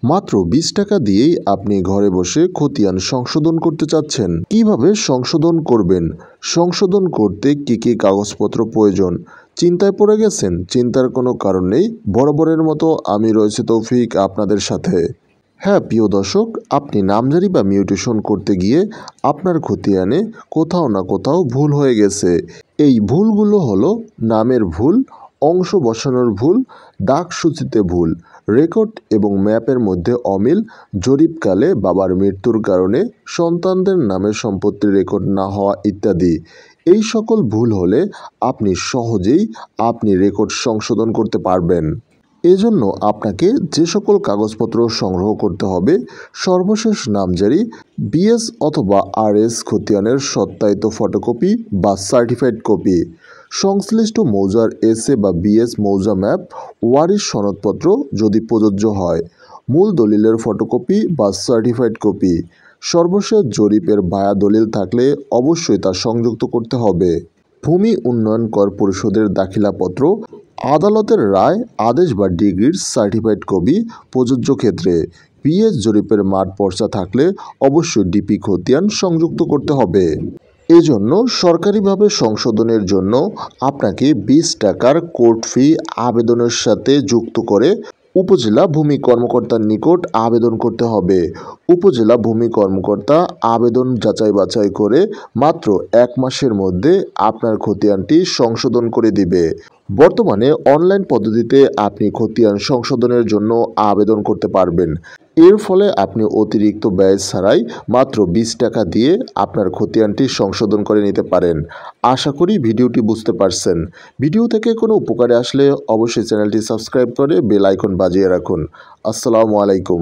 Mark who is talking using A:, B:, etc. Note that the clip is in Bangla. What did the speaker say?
A: মাত্র 20 টাকা দিয়েই আপনি ঘরে বসে খতিয়ান সংশোধন করতে চাচ্ছেন। কিভাবে সংশোধন করবেন? সংশোধন করতে কি কি কাগজপত্র প্রয়োজন? চিন্তায় পড়ে গেছেন? চিন্তার কোনো কারণ নেই। বরাবরের মতো আমি রয়েছে তৌফিক আপনাদের সাথে। হ্যাঁ প্রিয় দর্শক, আপনি নামজারি বা মিউটেশন করতে গিয়ে আপনার খতিয়ানে কোথাও না কোথাও ভুল হয়ে গেছে। এই ভুলগুলো হলো নামের ভুল, অংশ বসানোর ভুল, দাগসূচিতে ভুল, রেকর্ড এবং ম্যাপের মধ্যে অমিল, জরিপকালে বাবার মৃত্যুর কারণে সন্তানদের নামে সম্পত্তির রেকর্ড না হওয়া ইত্যাদি। এই সকল ভুল হলে আপনি সহজেই রেকর্ড সংশোধন করতে পারবেন। এজন্য আপনাকে যে সকল কাগজপত্র সংগ্রহ করতে হবে: সর্বশেষ নামজারি, বিএস অথবা আরএস খতিয়ানের সত্যায়িত ফটোকপি বা সার্টিফাইড কপি, সংশ্লিষ্ট মৌজার এসএ বা বিএস মৌজা ম্যাপ, ওয়ারিশ সনদপত্র যদি প্রযোজ্য হয়, মূল দলিলের ফটোকপি বা সার্টিফাইড কপি, সর্বশেষ জরিপের ভায়া দলিল থাকলে অবশ্যই তা সংযুক্ত করতে হবে, ভূমি উন্নয়ন কর পরিষদের দাখিলাপত্র, আদালতের রায়, আদেশ বা ডিগ্রির সার্টিফাইড কপি প্রযোজ্য ক্ষেত্রে, বিএস জরিপের মাঠ পর্চা থাকলে অবশ্যই ডিপি খতিয়ান সংযুক্ত করতে হবে। এজন্য সরকারিভাবে সংশোধনের জন্য আপনাকে 20 টাকার কোর্ট ফি আবেদনের সাথে যুক্ত করে উপজেলা ভূমি কর্মকর্তার নিকট আবেদন করতে হবে। উপজেলা ভূমি কর্মকর্তা আবেদন যাচাই বাছাই করে মাত্র 1 মাসের মধ্যে আপনার খতিয়ানটি সংশোধন করে দিবে। বর্তমানে অনলাইন পদ্ধতিতে আপনি খতিয়ান সংশোধনের জন্য আবেদন করতে পারবেন। এর ফলে আপনি অতিরিক্ত ব্যয় ছাড়াই মাত্র 20 টাকা দিয়ে আপনার খতিয়ানটি সংশোধন করে নিতে পারেন। আশা করি ভিডিওটি বুঝতে পারছেন। ভিডিও থেকে কোনো উপকারে আসলে অবশ্যই চ্যানেলটি সাবস্ক্রাইব করে বেল আইকন বাজিয়ে রাখুন। আসসালামু আলাইকুম।